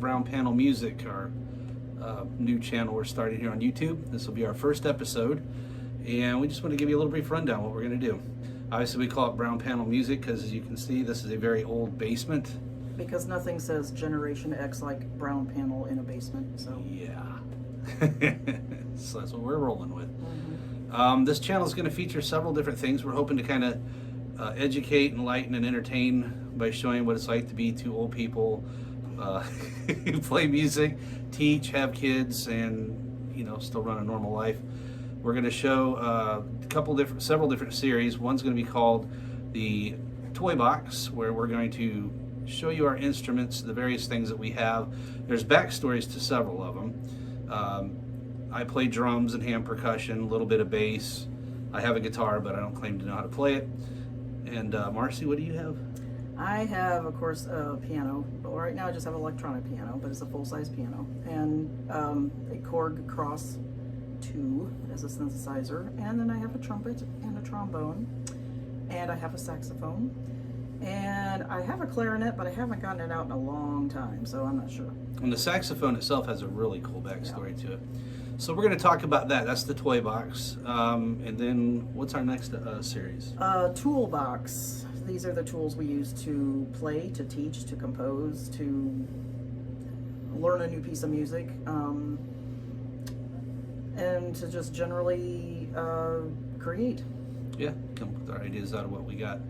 Brown Panel Music, our new channel we're starting here on YouTube. This will be our first episode, and we just want to give you a little brief rundown of what we're going to do. Obviously, we call it Brown Panel Music because, as you can see, this is a very old basement. Because nothing says Generation X like brown panel in a basement, so. Yeah. So that's what we're rolling with. Mm-hmm. This channel is going to feature several different things. We're hoping to kind of educate, enlighten, and entertain by showing what it's like to be two old people who play music, teach, have kids, and still run a normal life. We're going to show several different series. One's going to be called the Toy Box, where we're going to show you our instruments, the various things that we have. There's backstories to several of them. I play drums and hand percussion, a little bit of bass. I have a guitar, but I don't claim to know how to play it. And Marcy, what do you have? I have, of course, a piano. But right now I just have an electronic piano, but it's a full-size piano. And a Korg Cross 2 as a synthesizer. And then I have a trumpet and a trombone. And I have a saxophone. And I have a clarinet, but I haven't gotten it out in a long time, so I'm not sure. And the saxophone itself has a really cool backstory to it. So we're going to talk about that. That's the Toy Box. And then what's our next series? Toolbox. These are the tools we use to play, to teach, to compose, to learn a new piece of music, and to just generally create. Yeah, come up with our ideas out of what we got.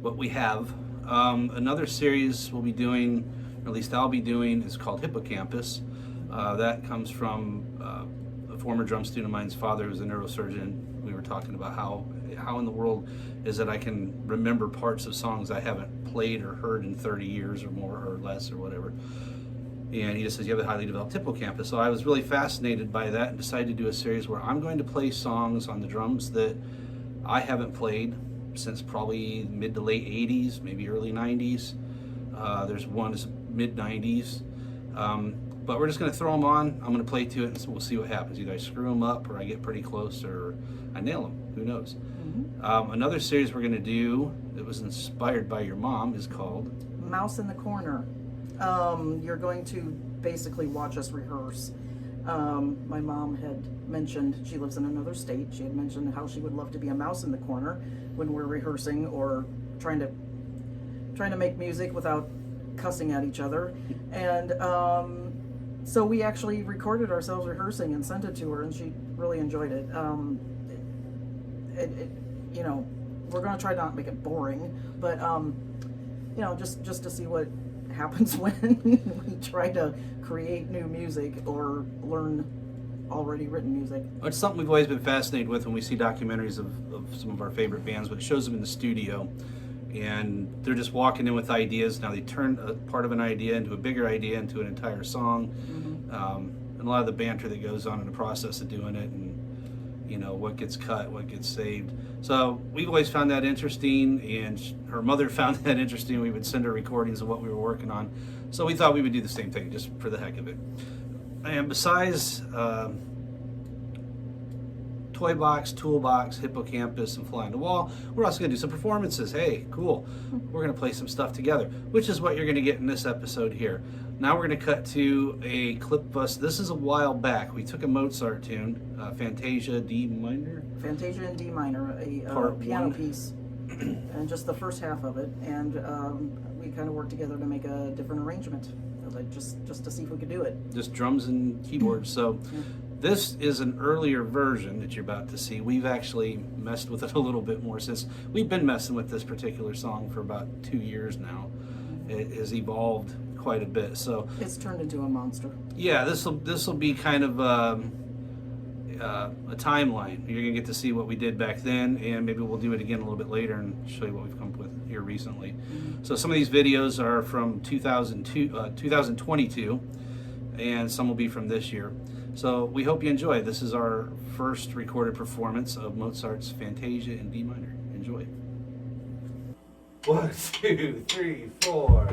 What we have. Another series we'll be doing, or at least I'll be doing, is called Hippocampus. That comes from a former drum student of mine's father, who's a neurosurgeon. We were talking about how in the world is that I can remember parts of songs I haven't played or heard in 30 years or more or less or whatever. And he just says you have a highly developed hippocampus. So I was really fascinated by that and decided to do a series where I'm going to play songs on the drums that I haven't played since probably mid to late 80s, maybe early 90s. There's one that's mid 90s. But we're just going to throw them on. I'm going to play to it, and we'll see what happens. Either I screw them up, or I get pretty close, or I nail them. Who knows? Mm-hmm. Another series we're going to do that was inspired by your mom is called Mouse in the Corner. You're going to basically watch us rehearse. My mom had mentioned, she lives in another state, she had mentioned how she would love to be a mouse in the corner when we're rehearsing or trying to make music without cussing at each other. And so we actually recorded ourselves rehearsing and sent it to her, and she really enjoyed it. We're going to try not to make it boring, but just to see what happens when we try to create new music or learn already written music. It's something we've always been fascinated with when we see documentaries of some of our favorite bands, but it shows them in the studio and they're just walking in with ideas. Now they turn a part of an idea into a bigger idea, into an entire song. Mm-hmm. And a lot of the banter that goes on in the process of doing it, and what gets cut, what gets saved. So we've always found that interesting, and her mother found that interesting. We would send her recordings of what we were working on. So we thought we would do the same thing, just for the heck of it. And besides Toy Box, Toolbox, Hippocampus, and Fly on the Wall, we're also going to do some performances. Hey, cool. We're going to play some stuff together, which is what you're going to get in this episode here. Now we're going to cut to a clip of us. This is a while back. We took a Mozart tune, Fantasia D minor. Fantasia in D minor, a piano piece, and just the first half of it. And we kind of worked together to make a different arrangement, just to see if we could do it. Just drums and keyboards. So this is an earlier version that you're about to see. We've actually messed with it a little bit more since we've been messing with this particular song for about 2 years now. It has evolved quite a bit, so it's turned into a monster. Yeah, this will be kind of a timeline. You're gonna get to see what we did back then, and maybe we'll do it again a little bit later and show you what we've come up with here recently. Mm-hmm. So some of these videos are from 2022, and some will be from this year. So we hope you enjoy. This is our first recorded performance of Mozart's Fantasia in D minor. Enjoy. 1, 2, 3, 4.